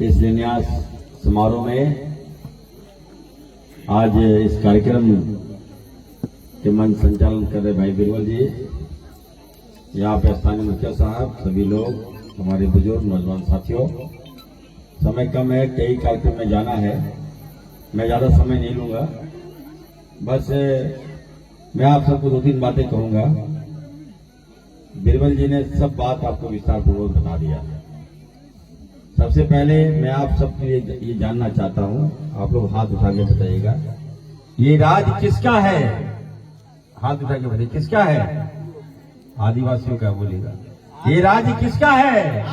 इस शिलान्यास समारोह में आज इस कार्यक्रम के मंच संचालन कर रहे भाई बिरबल जी, यहाँ पे स्थानीय मुखिया साहब, सभी लोग, हमारे बुजुर्ग नौजवान साथियों, समय कम है, कई कार्यक्रम में जाना है, मैं ज्यादा समय नहीं लूंगा। बस मैं आप सबको 2-3 बातें कहूंगा। बिरबल जी ने सब बात आपको विस्तार पूर्वक बता दिया। सबसे पहले मैं आप सबके लिए ये जानना चाहता हूं, आप लोग हाथ उठा के बताइएगा, ये राज किसका है? हाथ उठा के बताइए, किसका है? आदिवासियों का बोलिएगा। ये राज किसका है?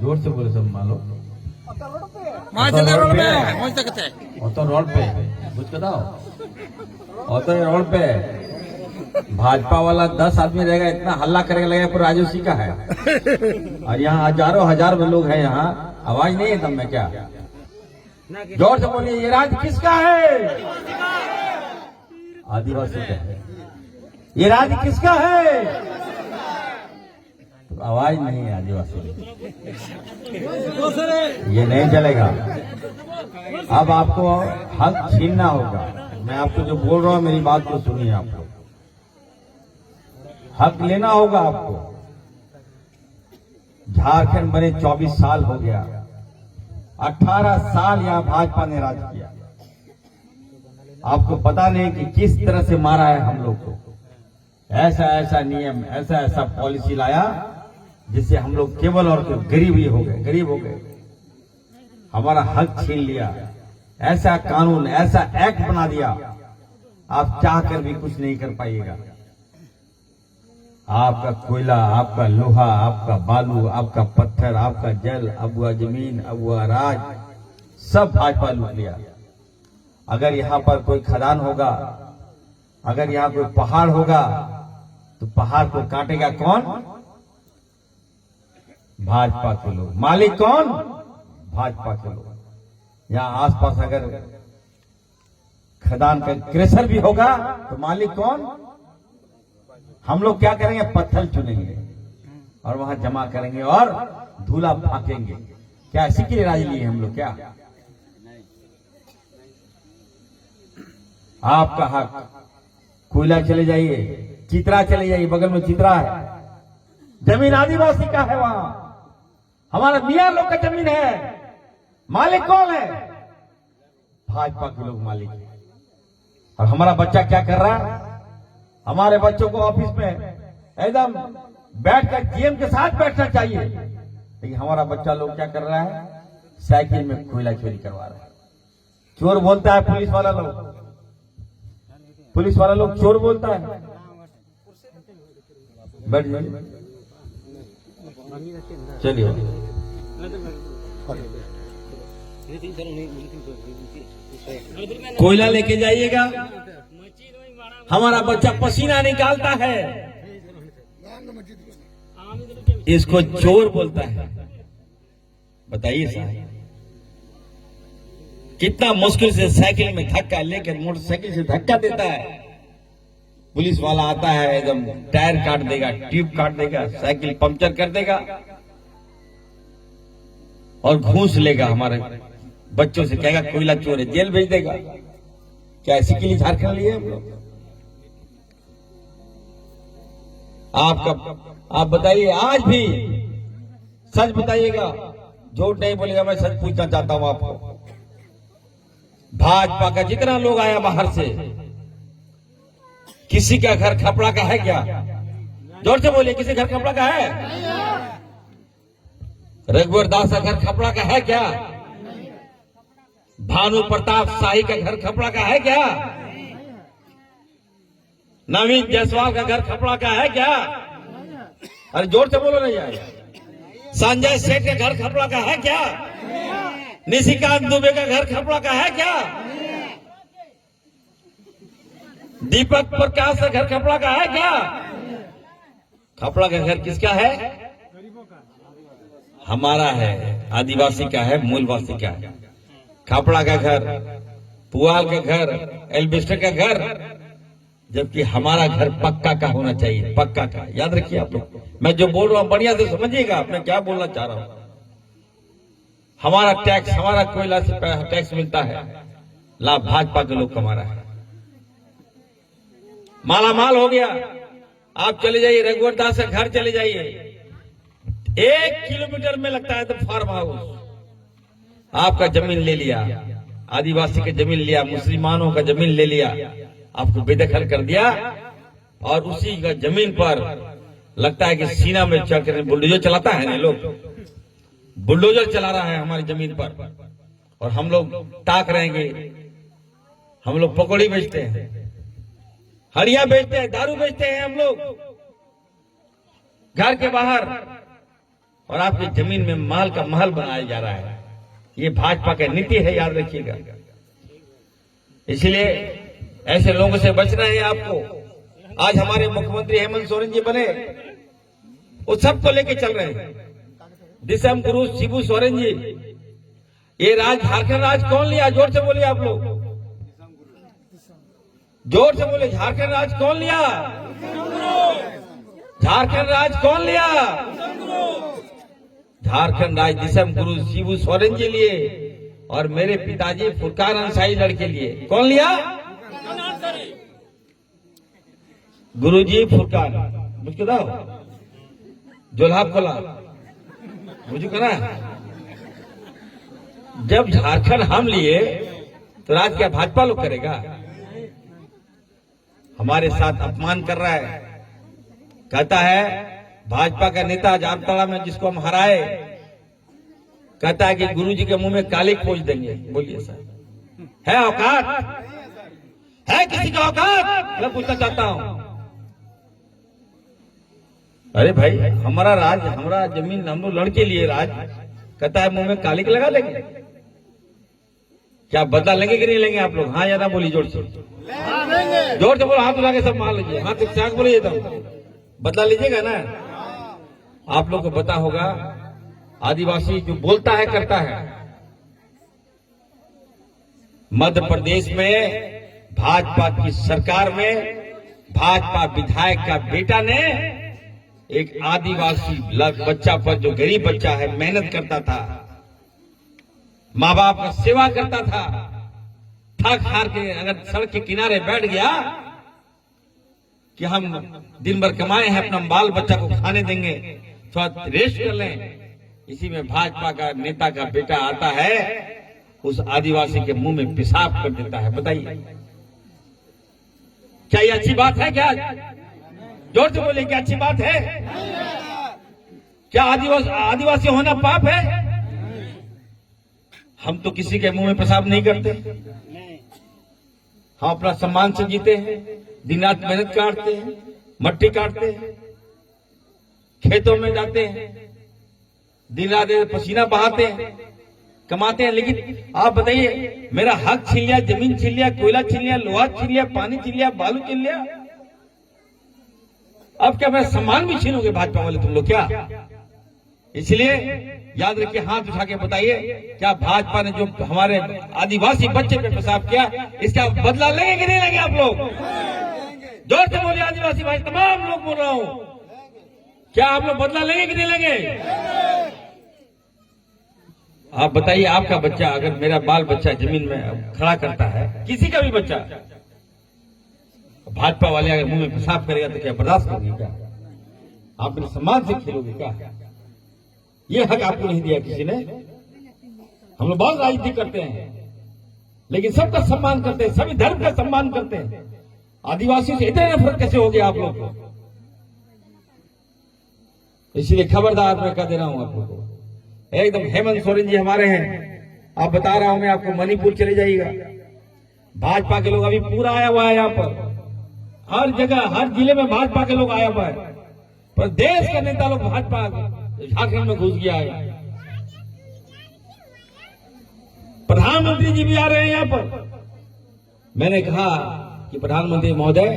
जोर से बोले, सब मान लो। तो रोड पे कुछ बताओ, तो रोड पे भाजपा वाला 10 आदमी रहेगा, इतना हल्ला करेगा लगेगा पूरा राजू सिंह का है। और यहाँ हजारों हजार लोग हैं, यहाँ आवाज नहीं है तब में क्या? जोर से बोलिए, ये राज किसका है? आदिवासी का है। ये राज किसका है? तो आवाज नहीं है आदिवासी, ये नहीं चलेगा। अब आपको हक छीनना होगा। मैं आपको जो बोल रहा हूं, मेरी बात को सुनिए। आपको हक लेना होगा। आपको झारखंड बने 24 साल हो गया, 18 साल यहां भाजपा ने राज किया। आपको पता नहीं कि किस तरह से मारा है हम लोग को। ऐसा ऐसा नियम, ऐसा ऐसा पॉलिसी लाया जिससे हम लोग केवल और गरीब ही हो गए, गरीब हो गए। हमारा हक छीन लिया। ऐसा कानून, ऐसा एक्ट बना दिया, आप चाह कर भी कुछ नहीं कर पाइएगा। आपका कोयला, आपका लोहा, आपका बालू, आपका पत्थर, आपका जल, अब हुआ जमीन, अब हुआ राज, सब भाजपा लूट लिया। अगर यहाँ पर कोई खदान होगा, अगर यहाँ कोई पहाड़ होगा, तो पहाड़ को काटेगा कौन? भाजपा के लोग। मालिक कौन? भाजपा के लोग। यहाँ आसपास अगर खदान का क्रेशर भी होगा, तो मालिक कौन? हम लोग क्या करेंगे? पत्थर चुनेंगे और वहां जमा करेंगे और धूला फाकेंगे। क्या इसी के लिए राज लिए हम लोग? क्या आपका हक? कोयला चले जाइए, चित्रा चले जाइए, बगल में चित्रा है, जमीन आदिवासी का है। वहां हमारा मियां लोग का जमीन है। मालिक कौन है? भाजपा के लोग मालिक है। और हमारा बच्चा क्या कर रहा है? हमारे बच्चों को ऑफिस में एकदम बैठकर जीएम के साथ बैठना चाहिए, लेकिन हमारा बच्चा लोग क्या कर रहा है? साइकिल में कोयला चोरी करवा रहा है। चोर बोलता है पुलिस वाला लोग, पुलिस वाला लोग चोर बोलता है। बैठ जाइए, चलिए। कोयला लेके जाइएगा, हमारा बच्चा पसीना निकालता है, इसको चोर बोलता है। बताइए साहब, कितना मुश्किल से साइकिल में धक्का लेकर, मोटरसाइकिल से धक्का देता है। पुलिस वाला आता है, एकदम टायर काट देगा, ट्यूब काट देगा, साइकिल पंक्चर कर देगा और घूस लेगा। हमारे बच्चों से कहेगा कोयला चोर है, जेल भेज देगा। क्या इसी के लिए झारखंड लिए हम लोग? आप बताइए, आज भी सच बताइएगा, झूठ नहीं बोलेगा। मैं सच पूछना चाहता हूं आपको, भाजपा का जितना लोग आया बाहर से, किसी का घर खपड़ा का है क्या? जोर से बोलिए, किसी घर खपड़ा का है? रघुवर दास का घर खपड़ा का है क्या? भानु प्रताप शाही का घर खपड़ा का है क्या? नवीन जायसवाल का घर खपड़ा का है क्या? अरे जोर से बोलो नहीं यार। संजय सेठ का घर खपड़ा का है क्या? निशिकांत दुबे का घर खपड़ा का है क्या? दीपक प्रकाश का घर खपड़ा का है क्या? खपड़ा का घर किसका है? हमारा है, आदिवासी का है, मूलवासी का है। खपड़ा का घर, पुआल का घर, एल्बेस्टर का घर जबकि हमारा घर पक्का का होना चाहिए, पक्का का। याद रखिए आप लोग, मैं जो बोल रहा हूं बढ़िया से समझिएगा मैं क्या बोलना चाह रहा हूं। हमारा टैक्स, हमारा कोयला से टैक्स मिलता है, लाभ भाजपा के लोग कमा रहा है। माला माल हो गया। आप चले जाइए रघुवर दास का घर चले जाइए, 1 किलोमीटर में लगता है तो फार्म हाउस। आपका जमीन ले लिया, आदिवासी की जमीन लिया, मुसलमानों का जमीन ले लिया, आपको बेदखल कर दिया, और उसी का जमीन पर लगता है कि सीना में चढ़कर बुलडोजर चलाता है ना, लोग बुलडोजर चला रहा है हमारी जमीन पर, और हम लोग ताक रहेंगे। हम लोग पकौड़ी बेचते हैं, हड़िया बेचते हैं, दारू बेचते हैं हम लोग घर के बाहर, और आपकी जमीन में महल का महल बनाया जा रहा है। ये भाजपा की नीति है, याद रखिएगा। इसलिए ऐसे लोगों से बचना है आपको। आज हमारे मुख्यमंत्री हेमंत सोरेन जी बने, वो सबको लेके चल रहे हैं। दिसम गुरु शिबू सोरेन जी, ये राज, झारखंड राज कौन लिया? जोर से बोलिए आप लोग, जोर से बोले, झारखंड राज कौन लिया? झारखंड राज कौन लिया? झारखंड राज दिसम गुरु शिबू सोरेन जी लिए, और मेरे पिताजी फुरकान अंसारी लड़के लिए। कौन लिया? गुरुजी फुरकान, मुझको दो जोल्हाब खोला, मुझे कहना। जब झारखंड हम लिए तो राज क्या भाजपा लोग करेगा? हमारे साथ अपमान कर रहा है, कहता है भाजपा का नेता जामताड़ा में जिसको हम हराए, कहता है कि गुरुजी के मुंह में काली पोंछ देंगे। बोलिए सर, है औकात? है किसी का औकात? मैं पूछना चाहता हूं। अरे भाई, हमारा राज, हमारा जमीन हम लोग लड़के लिए राज, कहता है मुंह में काली लगा लेंगे। क्या बदला लेंगे कि नहीं लेंगे आप लोग? हाँ या ना बोलिए जोर से, जोर से बोलो, हाथ उठा के सब मान लीजिए, हाथ एक बोलिए, तब बदला लीजिएगा ना। आप लोग को पता होगा, आदिवासी जो बोलता है करता है। मध्य प्रदेश में भाजपा की सरकार में भाजपा विधायक का बेटा ने एक आदिवासी बच्चा पर, जो गरीब बच्चा है, मेहनत करता था, माँ बाप का सेवा करता था, थक हार के अगर सड़क के किनारे बैठ गया कि हम दिन भर कमाए हैं, अपना बाल बच्चा को खाने देंगे, थोड़ा रेस्ट कर लें, इसी में भाजपा का नेता का बेटा आता है, उस आदिवासी के मुंह में पेशाब कर देता है। बताइए, क्या ये अच्छी बात है? क्या जोर से बोले, क्या अच्छी बात है? क्या आदिवासी होना पाप है? हम तो किसी के मुंह में पेशाब नहीं करते, हम अपना सम्मान से जीते हैं, दिन रात मेहनत काटते हैं, मट्टी काटते हैं, खेतों में जाते हैं, दिन रात पसीना बहाते हैं, कमाते हैं। लेकिन आप बताइए, मेरा हक छीन लिया, जमीन छीन लिया, कोयला छीन लिया, लोहा छीन लिया, पानी छीन लिया, बालू छीन लिया, अब क्या मेरा सम्मान भी छीनोगे भाजपा वाले तुम लोग? क्या? इसलिए याद रखिए, हाथ उठा के बताइए, क्या भाजपा ने जो हमारे आदिवासी बच्चे पे पेशाब किया, इसका बदला लेंगे कि नहीं लेंगे आप लोग? जोर से बोलिए, आदिवासी भाई, तमाम लोग बोल रहा हूं, क्या आप लोग बदला लेंगे कि नहीं लेंगे? आप बताइए, आपका बच्चा, अगर मेरा बाल बच्चा जमीन में खड़ा करता है, किसी का भी बच्चा, भाजपा वाले अगर मुंह में पेशाब करेगा तो क्या बर्दाश्त करोगे? क्या आप मेरे सम्मान से खेलोगे? क्या ये हक आपको नहीं दिया किसी ने? हम लोग बहुत राजनीति करते हैं, लेकिन सबका सम्मान करते हैं, सभी धर्म का सम्मान करते हैं। आदिवासियों से इतने नफरत कैसे हो गया आप लोग को? इसलिए खबरदार मैं कह दे रहा हूं आप लोगों को, एकदम हेमंत सोरेन जी हमारे हैं। आप बता रहा हूं मैं आपको, मणिपुर चले जाइएगा, भाजपा के लोग अभी पूरा आया हुआ है यहाँ पर, हर जगह हर जिले में भाजपा के लोग आया हुआ है, पर देश का नेता लोग भाजपा झारखंड में घुस गया है। प्रधानमंत्री जी भी आ रहे हैं यहाँ पर। मैंने कहा कि प्रधानमंत्री महोदय,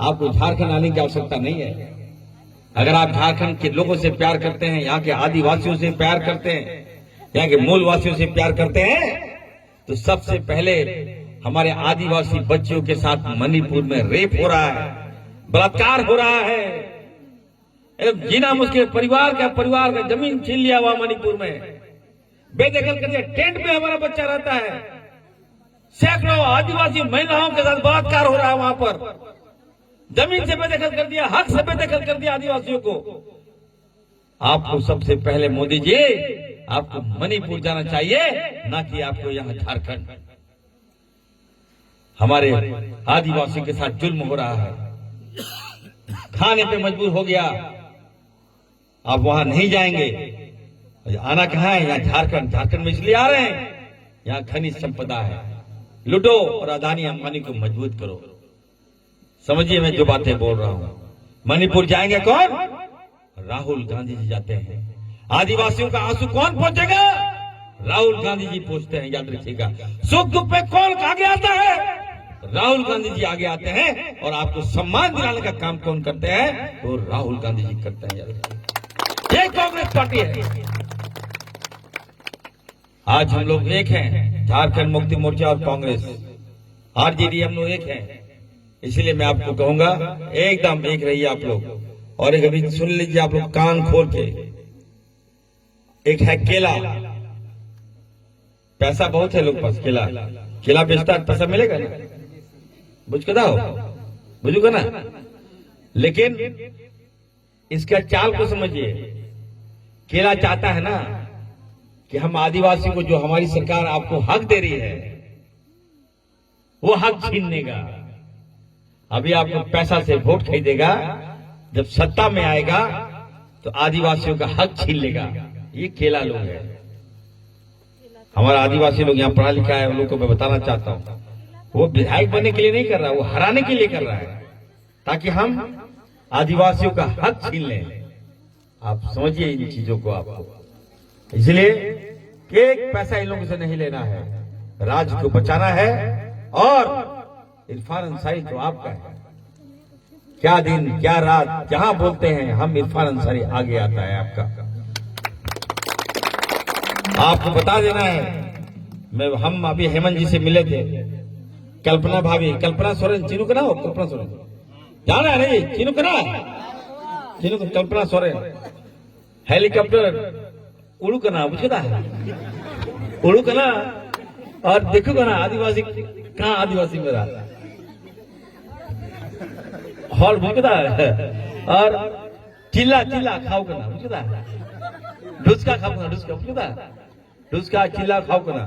आपको झारखंड आने की आवश्यकता नहीं है। अगर आप झारखंड के लोगों से प्यार करते हैं, यहाँ के आदिवासियों से प्यार करते हैं, यहाँ के मूलवासियों से प्यार करते हैं, तो सबसे पहले हमारे आदिवासी बच्चियों के साथ मणिपुर में रेप हो रहा है, बलात्कार हो रहा है, जीना मुश्किल, परिवार का जमीन छीन लिया हुआ मणिपुर में, बेदखल कर दिया। टेंट में हमारा बच्चा रहता है, सैकड़ों आदिवासी महिलाओं के साथ बलात्कार हो रहा है वहां पर, जमीन से बेदखल कर दिया, हक से बेदखल कर दिया आदिवासियों को। आपको सबसे पहले मोदी जी, आपको मणिपुर जाना चाहिए, ना कि आपको यहां झारखंड। हमारे आदिवासी के साथ जुल्म हो रहा है, खाने पे मजबूर हो गया। आप वहां नहीं जाएंगे, आना कहां है? यहाँ झारखंड में इसलिए आ रहे हैं, यहाँ खनिज संपदा है, लूटो और अदानी अंबानी को मजबूत करो। समझिए मैं जो बातें बोल रहा हूं। मणिपुर जाएंगे कौन? राहुल गांधी जी जाते हैं। आदिवासियों का आंसू कौन पहुंचेगा? राहुल गांधी जी पूछते हैं, याद रखिएगा। सुख दुख पे कौन आगे आता है? राहुल गांधी जी आगे आते हैं। और आपको सम्मान दिलाने का काम कौन करते हैं? तो राहुल गांधी जी करते हैं, याद रखिएगा। ये कांग्रेस पार्टी है। आज हम लोग एक हैं, झारखंड मुक्ति मोर्चा और कांग्रेस, आरजेडी, हम लोग एक हैं। इसलिए मैं आपको कहूंगा, एकदम एक रहिए आप लोग। और एक अभी सुन लीजिए आप लोग कान खोल के। एक है केला, पैसा बहुत है लोग पास, केला बेचता है, पैसा मिलेगा ना, बुझकदा हो, बुझूगा ना। लेकिन इसका चाल को समझिए। केला चाहता है ना कि हम आदिवासी को, जो हमारी सरकार आपको हक दे रही है, वो हक छीनने का। अभी आपको पैसा से वोट खरीदेगा, जब सत्ता में आएगा तो आदिवासियों का हक छीन लेगा। ये केला लोग है। हमारा आदिवासी लोग यहाँ पढ़ा लिखा है, उन लोगों को मैं बताना चाहता हूँ, वो विधायक बनने के लिए नहीं कर रहा, वो हराने के लिए कर रहा है, ताकि हम आदिवासियों का हक छीन लें। आप समझिए इन चीजों को आपको। इसलिए एक पैसा इन लोगों से नहीं लेना है, राज्य को बचाना है। और इरफान अंसारी तो आपका है। क्या दिन क्या रात जहां बोलते हैं हम, इरफान अंसारी आगे आता है आपका। आपको बता देना है, हम अभी हेमंत जी से मिले थे, कल्पना भाभी, कल्पना सोरेन, चिन्हू का ना हो? कल्पना सोरेन जाना है नहीं? चिन्हू का ना, चिन्हू का कल्पना सोरेन, हेलीकॉप्टर उड़ू का ना, बुझता है उड़ू का ना। और देखो का ना, आदिवासी कहाँ, आदिवासी मेरा हॉल बुझता है। और चिल्ला खाओ का ना, बुझता है, डुस्का खाओ का, डुस्का बुझता है, डुस्का चिल्ला खाओ का ना।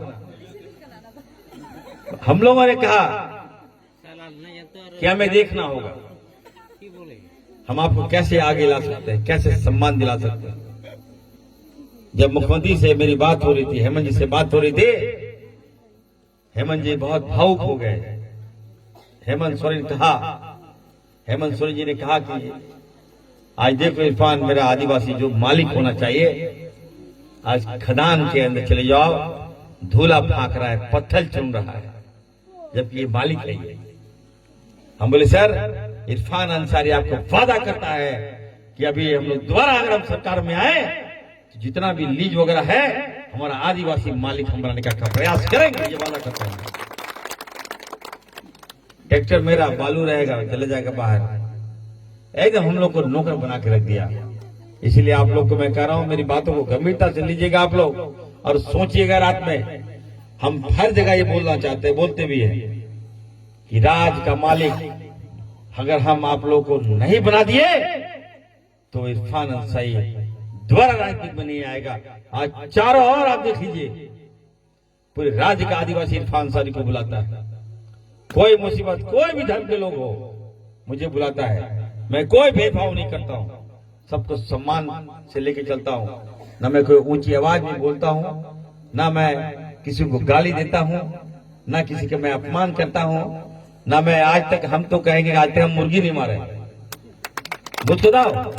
हम लोगों ने कहा कि हमें देखना होगा, हम आपको कैसे आगे ला सकते हैं, कैसे सम्मान दिला सकते हैं। जब मुख्यमंत्री से मेरी बात हो रही थी, हेमंत जी से बात हो रही थी, हेमंत जी बहुत भावुक हो गए। हेमंत सोरेन जी ने कहा कि आज देखो इरफान, मेरा आदिवासी जो मालिक होना चाहिए, आज खदान के अंदर चले जाओ, धूला फाक रहा है, पत्थर चुन रहा है, जबकि ये मालिक है ये। हम बोले सर, इरफान अंसारी आपको वादा करता है कि अभी हम लोग दोबारा अगर हम सरकार में आए तो जितना भी लीज वगैरह है, हमारा आदिवासी मालिक हम बनाने का प्रयास करेंगे, ये वादा करते हैं। ट्रैक्टर मेरा, बालू रहेगा, चले जाएगा बाहर। एकदम हम लोग को नौकर बना के रख दिया। इसलिए आप लोग को मैं कह रहा हूं, मेरी बातों को गंभीरता से लीजिएगा आप लोग, और सोचिएगा रात में। हम हर जगह ये बोलना चाहते हैं, बोलते भी हैं कि राज का मालिक अगर हम आप लोगों को नहीं बना दिए तो इरफान अंसारी दोबारा राजनीति में नहीं आएगा। आज चारों ओर आप देख लीजिए, पूरे राज्य का आदिवासी इरफान अंसारी को बुलाता है। कोई मुसीबत, कोई भी धर्म के लोग हो, मुझे बुलाता है। मैं कोई भेदभाव नहीं करता हूँ, सबको सम्मान से लेके चलता हूँ। न मैं कोई ऊंची आवाज में बोलता हूँ, ना मैं किसी को गाली देता हूँ, ना किसी का मैं अपमान करता हूँ, ना मैं आज तक, हम तो कहेंगे आज तक हम मुर्गी नहीं मारे, बुझता हो,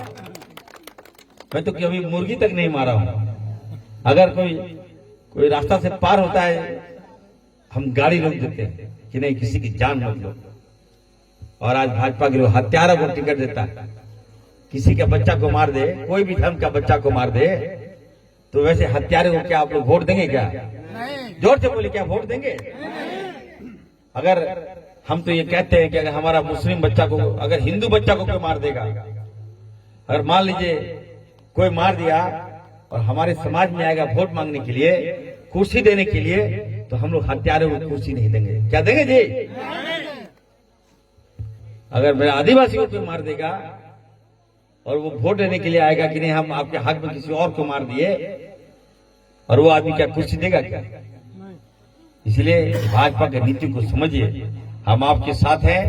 मैं तो कभी मुर्गी तक नहीं मारा हूँ। अगर कोई रास्ता से पार होता है, हम गाड़ी रोक देते हैं कि नहीं, किसी की जान मत लो। और आज भाजपा के लोग हत्यारों को टिकट देता है, किसी का बच्चा को मार दे, कोई भी धर्म का बच्चा को मार दे, तो वैसे हत्यारे को क्या आप लोग वोट देंगे? क्या जोर से बोले, क्या वोट देंगे? अगर हम तो ये कहते हैं कि अगर हमारा मुस्लिम बच्चा को, अगर हिंदू बच्चा को कोई मार देगा, अगर मान लीजिए कोई मार दिया और हमारे समाज में आएगा वोट मांगने के लिए, कुर्सी देने के लिए, तो हम लोग हत्यारों को कुर्सी नहीं देंगे। क्या देंगे जी? अगर मेरा आदिवासी को कोई मार देगा और वो वोट देने के लिए आएगा कि नहीं हम आपके हक में किसी और को मार दिए, और वो आदमी क्या कुर्सी देगा क्या? इसलिए भाजपा की नीति को समझिए, हम आपके साथ हैं।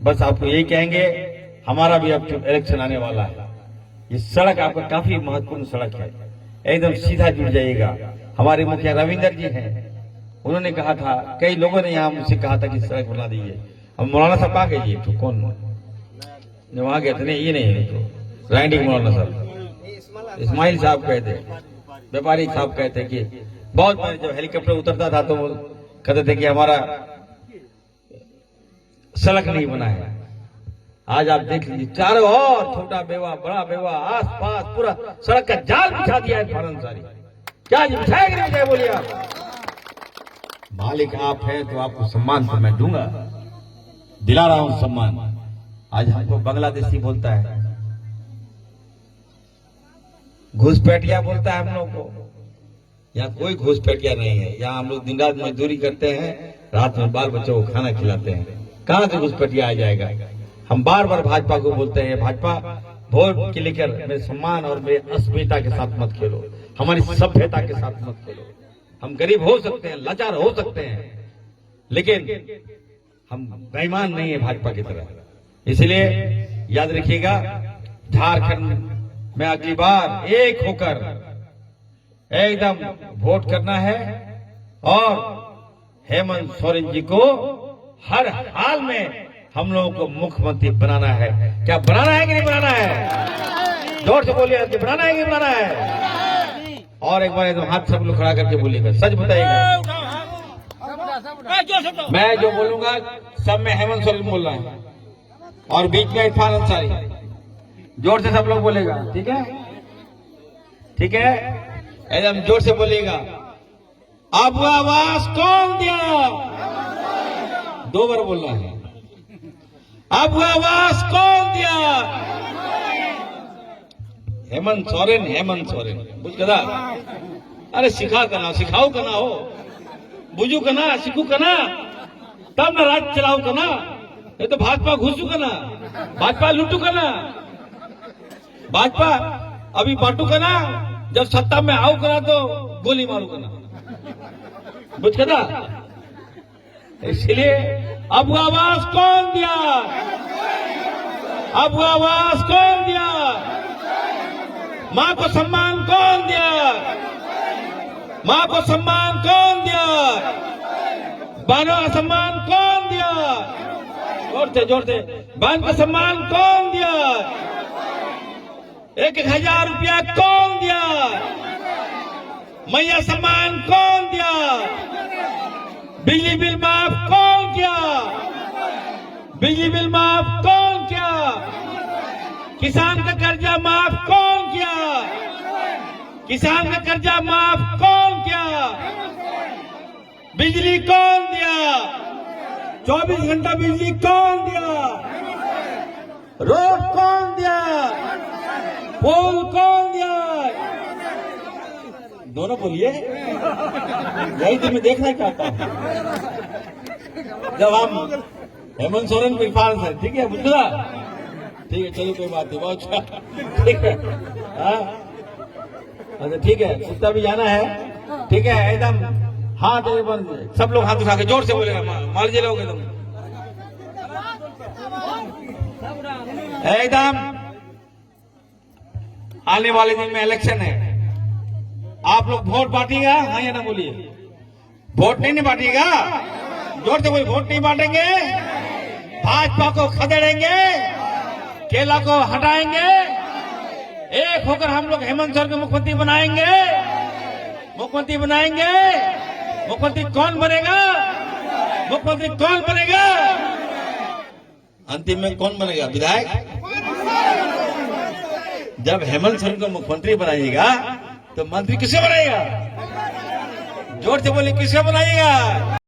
बस आपको यही कहेंगे, हमारा भी अब इलेक्शन आने वाला है, ये सड़क आपका काफी महत्वपूर्ण सड़क है, एकदम सीधा जुड़ जाइएगा। हमारे मुखिया रविंदर जी हैं, उन्होंने कहा था, कई लोगों ने यहाँ मुझसे कहा था कि सड़क बना दीजिए। अब मौलाना साहब कहाँ गए? तो कौन वहां गए थे? नहीं, ये नहीं, तो राइडिंग मौलाना साहब, इस्माइल साहब कहते, व्यापारी साहब कहते कि बहुत बार जब हेलीकॉप्टर उतरता था तो वो कहते थे कि हमारा सड़क नहीं बना है। आज आप देख लीजिए, चारों ओर छोटा बेवा, बड़ा बेवा, आस पास पूरा सड़क का जाल बिछा दिया है फौरन सारी। क्या जी बिछाया कि नहीं बिछाया? बोलिए आप। मालिक आप हैं तो आपको सम्मान तो मैं दूंगा, दिला रहा हूं सम्मान। आज हमको बांग्लादेशी बोलता है, घुसपैठिया बोलता है हम लोग को। यहाँ कोई घुसपैठिया नहीं है, यहाँ हम लोग दिन रात मजदूरी करते हैं, रात में बाल बच्चों को खाना खिलाते हैं। कहां से घुसपैठिया आ जाएगा? हम बार बार भाजपा को बोलते हैं, भाजपा वोट के लेकर मेरे सम्मान और मेरे अस्मिता के साथ मत खेलो, हमारी सभ्यता के साथ मत खेलो। हम गरीब हो सकते हैं, लाचार हो सकते हैं, लेकिन हम बेईमान नहीं है भाजपा की तरह। इसलिए याद रखिएगा, झारखंड में अगली बार एक होकर एकदम वोट करना है और हेमंत सोरेन जी को हर हाल में हम लोगों को मुख्यमंत्री बनाना है। क्या बनाना है कि नहीं बनाना है? जोर से बोलिए, बनाना है कि बनाना है? और एक बार एकदम हाथ सब लोग खड़ा करके बोलिएगा, सच बताइएगा। मैं जो बोलूंगा सब में हेमंत सोरेन बोल रहा है और बीच में इरफान अंसारी। जोर से सब लोग बोलेगा, ठीक है? ठीक है, एकदम जोर से बोलिएगा। अब आवाज कौन दिया? 2 बार बोलना है। अब आवाज कौन दिया? हेमंत सोरेन, हेमंत सोरेन। बुझ गया? अरे सिखा करना, सिखाओ करना हो, बुझू करना, सीखू करना, तब ना राज चलाओ करना। ये तो भाजपा घुसू करना, भाजपा लूटू करना, भाजपा अभी बांटू करना, जब सत्ता में आओ करा तो गोली मारू करना। बुझ गया? इसलिए अब आवाज कौन दिया? अब आवाज कौन दिया? मां को सम्मान कौन दिया? मां को सम्मान कौन दिया? बहनों का सम्मान कौन दिया? जोर से बहन का सम्मान कौन दिया? 1,000 रुपया कौन दिया? मैया सम्मान कौन दिया? बिजली बिल माफ कौन किया? बिजली बिल माफ कौन किया? किसान का कर्जा माफ कौन किया? किसान का कर्जा माफ कौन किया? बिजली कौन दिया? 24 घंटा बिजली कौन दिया? रोड कौन दिया? पोल कौन दिया? दोनों बोलिए, यही तो मैं देखना चाहता हूं। जब हम हेमंत सोरेन को इरफान से, ठीक है बुझला? ठीक है, चलो कोई बात नहीं, बहुत अच्छा, ठीक है। अच्छा ठीक है, कुत्ता भी जाना है, ठीक है, एकदम हाथ सब लोग हाथ उठा के जोर से बोलेगा, मान लीजिए लोग एकदम आने वाले दिन में इलेक्शन है, आप लोग वोट बांटिएगा, हाँ या ना बोलिए? वोट नहीं बांटिएगा? जोर से बोलिए, वोट नहीं बांटेंगे, भाजपा को खदेड़ेंगे, केला को हटाएंगे, एक होकर हम लोग हेमंत सोरेन को मुख्यमंत्री बनाएंगे। मुख्यमंत्री बनाएंगे। मुख्यमंत्री कौन बनेगा? मुख्यमंत्री कौन बनेगा? अंतिम में कौन बनेगा? विधायक। जब हेमंत सोरेन को मुख्यमंत्री बनाइएगा तो मंत्री किसे बनाएगा? जोर से बोले, किसे बनाइएगा?